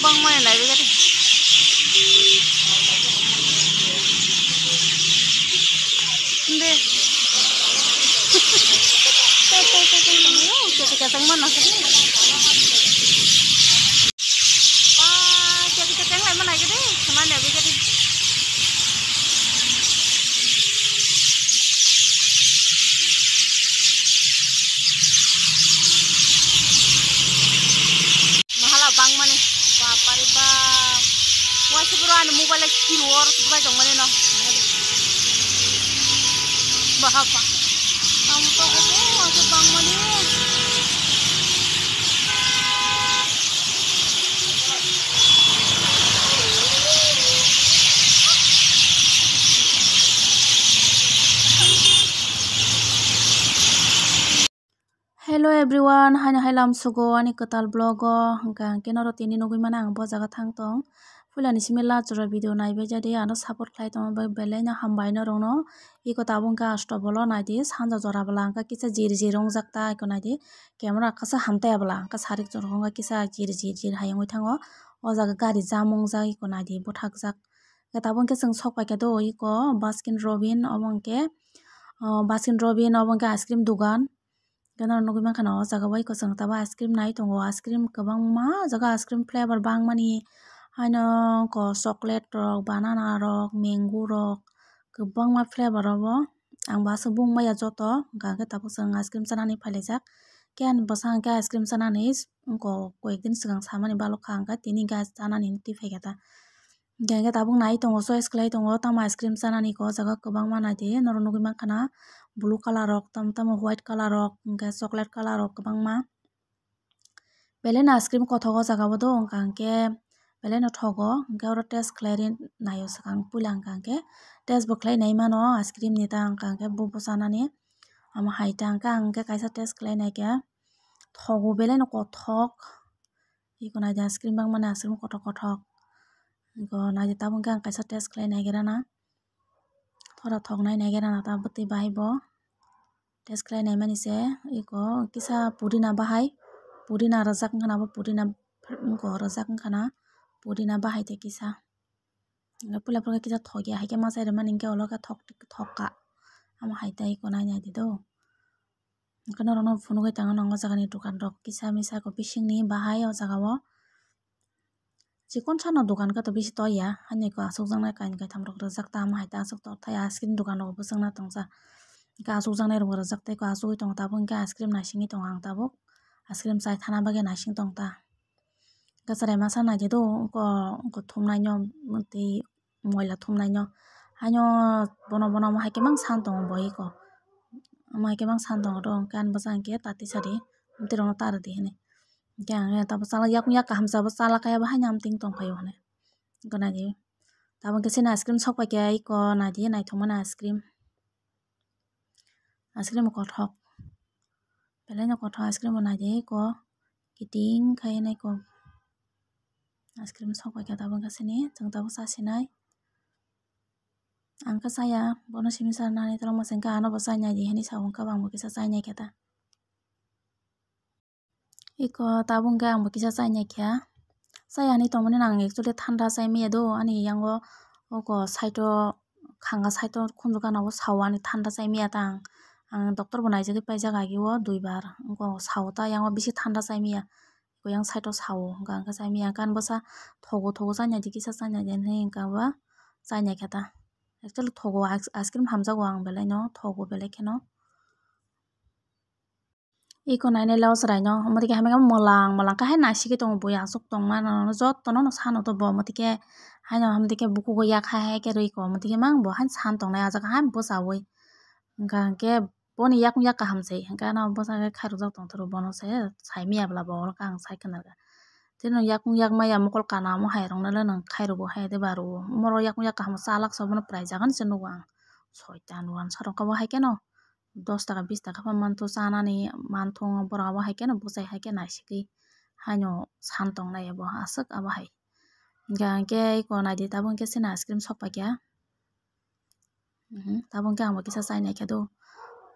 bang mana naik begitu. Deh. Kita mana sih? Kita lại mana gitu? Kemana begitu? Bang mana? Apa riba? Wah seberuan mobile keluar sebelah dong mana no? Bahapa? Kamu tahu aku masih bang mana? Hello everyone, hanya halam sugo ani ketal blogo hangka kenaro tini nugui mana ang bojaga thangtong fulani simila chura video naibe jadi ano support khlai tong bai belena hambaino rongno iko tabungka astobolo naidi sanja jora bala angka kisa jiri rong jakta iko naidi camera kasa hamta bala angka sarik jorongga kisa jiri hayangoi thango o jaga gari jamung ja iko naidi bothak jak tabungke sing sokpai ke do iko Baskin Robin obongke ice cream dugan Ganar nugui mankana o jaga bai ko sang taba ice cream nai tongo ice cream kabang ma jaga ice cream flavor bang mani haino ko chocolate rok banana rok mango rok kabang ma flavor robo ang baso bung maya joto ga tabo sang ice cream sanani phailajak ken bosang ke ice cream sanani ko koekdin sigang samani balokha angka tini ga sanani tifaigata genge tabung nai tongo choice khlai tongo tama ice cream sanani ko jaga kabang ma nai noro nugui mankana blue color rok tam white color rok hingke chocolate color rok kwbangma belena ice cream kothok o jaga bo do hingke belena thogo hingke oro taste khlai naio sakang puila hingke taste bo khlai nai mano ice cream ni ta hingke bo sanani ama haita hingke kaisa taste khlai naikhe thogo belena kothok iko nai ice cream bang mani ice cream kothok iko nai tabung ke kaisa taste khlai naigera thora thoknai naigera ta bwtui bahai bo taste khlai nai mani se iko kisa pudina bahai pudina rajak wngkhana bo pudina ko rajak wngkhana pudina bahai te kisa pula kisa thogia haike masai mani hingke oloka thokka ama haita iko nai nai do kono rono phunugui tango nango jagani dukan rok kisa misa ko bisingni bahai o jaga o chikon sano dukan ka to bisi toya hani ko asukjaknai kain kaitam rok rajak ta ama haita asuk torthai ice cream dukan rok bwchangna tongsa ka asukjaknai rok rajak tei ko asugui tongo tabo hingke ice cream naisingui tongo ang tabuk ice cream chai thana bagui naising tongta gacharai masa naidi do ko thumnai no tei moila thumnai no haino bono ama haike mang san tongo boi ko ama haike mang san tongo do kan bwchang hingke tati sari amtwui rok no taradi hini hingke tabo chala yakung yak kaham chaba chala kaya bo haino amting tongpaio hini iko naidi tabo hingke chini ice cream sokpai ke iko naidi naithokmani ice cream kothok belai no kothok ice cream bo naidi ko kiting khai nai ko ice cream sokpai ke tabo hingke chini chwng tabo chasinai angkha chaya bono simi sarnani tolongma chengkha ano bo chainai di hini sa ungkha bangbo kisa chainai kheta iko tabo hingke angbo kisa chainai kha chayani tongmani ang actually thanda chaimaya do ani yango oko side o khanga side o khunju gana o sao ani thanda chaimaya tang ang doctor bo naijagui paijak agi o 2 bar onko sao ta yango bisi thanda chaimaya iko yang side o sao hingka chaimaya kan bosa thogo chainai di kisa chainai di hingka ba chainai kheta actually thogo ice cream hamjago ang belai no thogo belai kheno iko nainai lawsarai no amotike hamya molang khai naisingui tongo boi asuk tongma no joto no sano to bo amotike haino hamtike bukugo yak hai ke rui ko amotike mang bo hain san tongnai a jaga hain bwchawi hingke boni yakung yak kaham chai hingke no bwchake khairokjak tongtoro bono se saimaya bla bo oro ang saikha tino yakung yak maya mokol kana mo hairong nala nang khairogo haide baru moro yakung yak kaham chalak sobono price jagan se nugo ang 6 ta nuan sarong kabo haike no 10 taka 20 taka manto chanani manthong borok abo haike no bwchai haike naisigui haino san tongnai abo asuk abo hai hingke iko naidi tabo hingke chini ice cream sokpai khe tabo hingke angbo kisa chainai khe do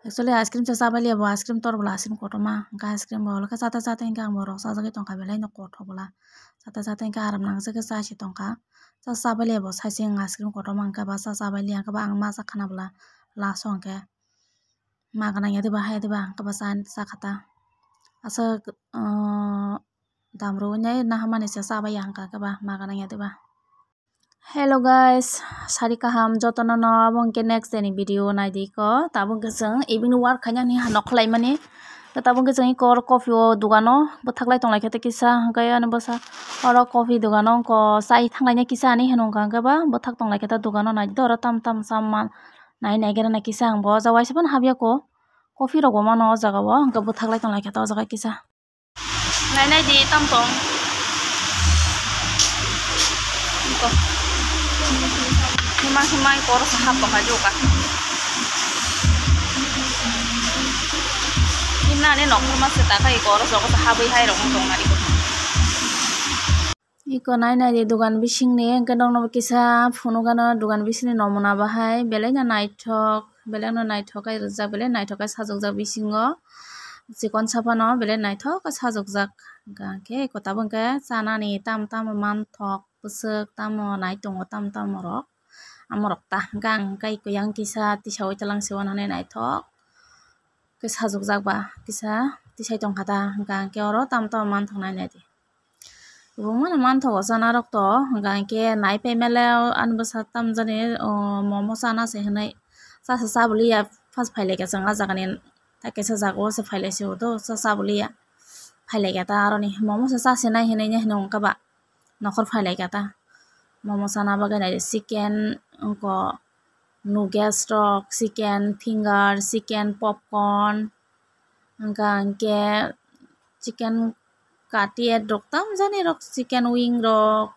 Actually ice cream sa bali abo ice cream tor bola ice cream kotoma ka ice cream bol ka sata sata ingka ang borok sa jagi tongka belai no koto bola sata sata ingka aram nang sa sa si tongka sa bali abo sa sing ice cream kotoma angka ba sa bali angka ba ang ma sa khana bola la song ke ma kana ya de ba ha de ba angka ba sa khata asa damro nyai na hamani sa ba yang ka ba ma kana ya de ba. Hello guys, sari kaham jotono no abong ke next any video na di ko tabung ke jeng evening work khanya ni hanok khlai mani tabung ke jeng kor coffee o dugano bothaklai tonglai khete kisa gaya no basa oro coffee dugano ko sai thanglai na kisa ani hanong ka ba bothak tonglai kheta dugano na di oro tam tam samman nai nai gera na kisa ang bo jawai saban habya ko coffee rogo mano jaga bo ga bothaklai tonglai kheta jaga kisa nai nai di tam tong ko himang kor sahab ko hajuka inna ne nok mas ta kai kor so ko sahabai hai rong tong mari ko iko nai nai di dugan bising ni gadong no kisa phunu gana dugan bising ni nomona bahai belai na naithok ai rujak belai naithok ai sajokjak bisingo chikon sapano belai naithok ai sajokjak ga ke ko tabung ke chana ni tam tam manthok pusuk tam nai tongo tam tam rok amorok ta gang kai ko yang kisa tisawai talang siwan hane naithok ke sajokjak ba kisa tisai tongkhata gang ke oro tam tam manthok nai nai di Rumah manthok sana rok to gang ke nai pe mele an basa tam jani momo sana se hanai sa sabuli ya first phaile ke janga jagani ta ke sa jago se phaile se to sa sabuli ya phaile ke ta aroni momo sa se nai hinai ne nong ka ba nokor phaile ke ta momo sana ba ganai chicken ko nuggets rok chicken finger chicken popcorn gang ke chicken katiet rok tam jani rok chicken wing rok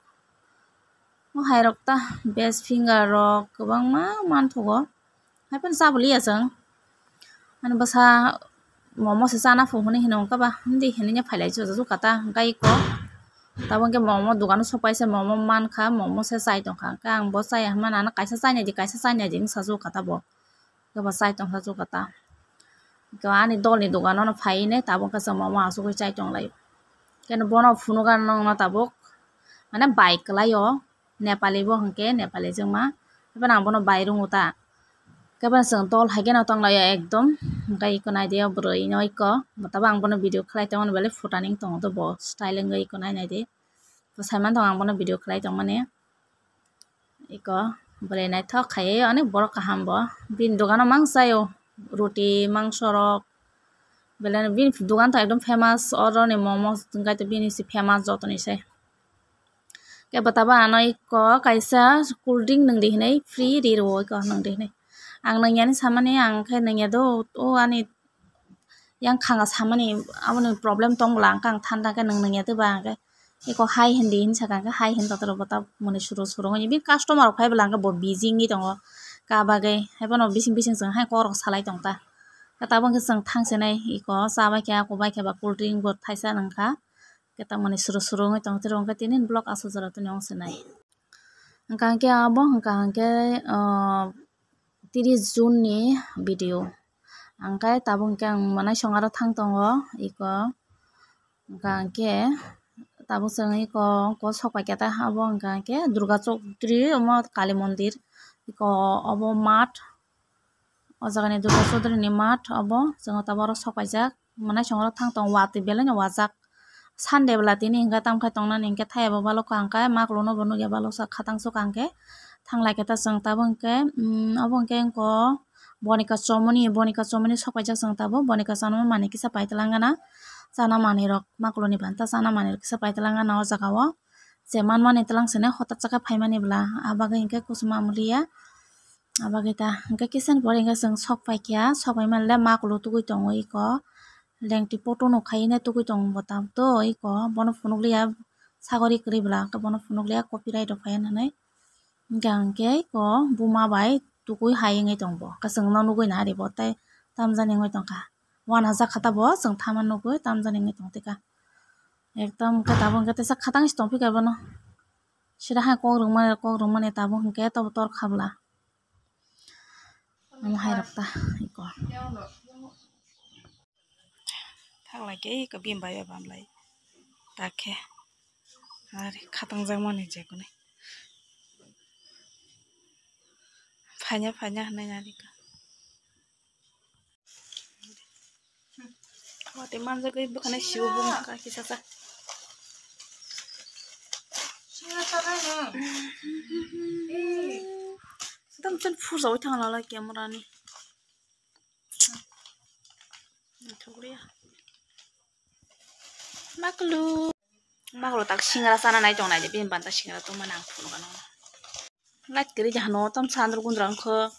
hai rok ta best finger rok kabang ma manthogo hai pan sabuli asang an basa momo se sana fu hone hinong ka ba hindi hininya phailai ju kata gai ko tabang ke momo dugano sopai se momo man kha momo se sai tong kha ka ang bo sai mana na kaisa sai nya jing saju kata bo ka ba sai tong saju kata ka ani dol ni dugano no phai ne tabang ka sa momo asu ko chai tong lai kena bono phunu gan nong na tabok mana bike layo Nepali bo hangke Nepali jengma bana bono bairung uta kaba sang tol hagen atong laya ekdom kai ko nai dia broi noi ko mataba ang bono video khlai tong bele futaning tong to bo style ngai ko nai de to saiman tong ang bono video khlai tong mane iko bole nai thok khaye onek bor kaham bo bin dogano mangsayo roti mangso rok bele bin dugan to ekdom famous oro ni momo gai to bin si famous jotoni se ke bataba anoi ko kaisa cool drink nang de hinai free ri ro ko nang de hinai ang nang yani samane ang khay nang ya do o ani yang khanga samane amone problem tong lang kang thanda ka nang ya to ba ka iko hai hindi hin saka ka hai hin tatro bata mone suru ngi bi customer phai blang ka bo busy ngi tong ka ba ge hai bono bising sang hai ko rok salai tong ta ka tabang ka sang thang se nai iko sa ba kya ko ba kya ba cool drink bot thaisa nang ka kita mane suru ngi tong terong ka tinin block asu jara to nyong se nai angka ke abo angka ke 30 June ni video angkai tabung ke ang manai songaro thang tongo iko angka ke tabung sang iko ko sokai kata abo angka ke Durga Chok tri omo Kali Mondir iko abo mat o jagani Durga Chodri ni mat abo jango tabaro sokai jak manai songaro thang tong wati belanya wajak Sunday bela tini hingga tam khai tongna ningke thai abo balo kangka mak lono bonu ge balo sa khatang so kangke thanglai keta sang tabung ke abong ke ko bonika chomoni sokai jak sang tabo bonika chano mani kisa paitelangana chana mani rok makloni banta chana mani kisa paitelangana o jaga o jeman mani telang sene hotat chaka phaimani bla abaga hingke kusuma amliya abaga ta hingke kisen pore hingke sang sokpai kya sokpai manle maklo tugui tongo iko lengti poto no khaine tugui tong botam to iko bono phunukliya sagori kri bla ka bono phunukliya copyright of fain hanai gangke ko buma bai tukui hayengai tongbo kasang na nugui na ri botai tamjani ngai tongka 1000 khata bo sing thaman nugui tamjani ngai tongtika ekdom ka tabung ka tesa khatang stong pika bono sira ha kok rung mane tabung ke to tor khabla Ang hayrakta iko. Thaklai ke iko bimbai bamlai. Takhe. Ari khatang jamani jekone. Phanya hanai nari ka. Wate manja kai bukhane siu bung ka kisasa. Tamchen fuzau thangla la camera ni. Thogriya. Maklu tak singra sana nai jong nai je bin ban ta singra to manang phunu kana. Light kiri jahno tam sandro gundrang kho.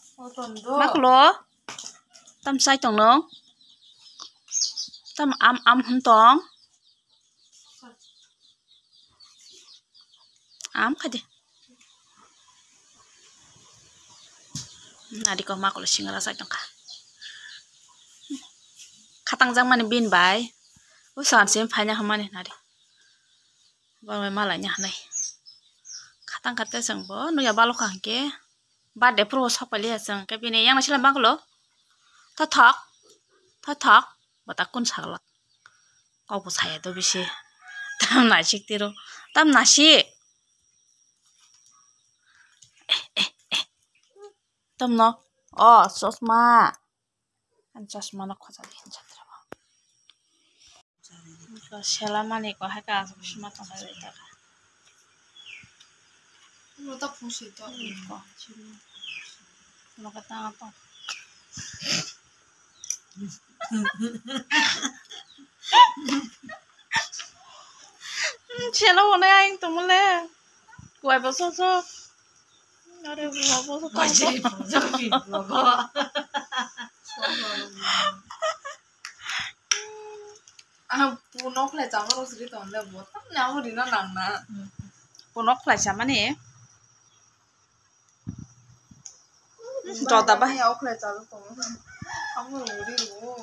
Maklu tam sai tong no. Tam am hun tong. Am khade. Nadi ko maklu singra sai tong ka. Khatang jang mani bin bai. Usan sim phanya hamani nadi. Ba malai nya nai. Khatang kate sang bo no ya balo khang ke. Ba de pro sapali sang ke bini yang nasila maklu. Ta thak. Bata kun saglak. Kau bu saya to bisi. Tam nasik tiro. Tam nasik. Tam no. Oh, sosma. Kan sosma no khojali chatra ba. Ko sela mani ko ha ka sosma to ha ta. No ta phusi to. Ko. No ka ta to. Sela mone aing to mole. Kuai bo so. Are bo so. Baje bo go. Punok lai chama ro sri ton le bo tam na mo rina nang na. Punok lai chama ni. Jota ba ya ok lai chama to. Am ro ri ro.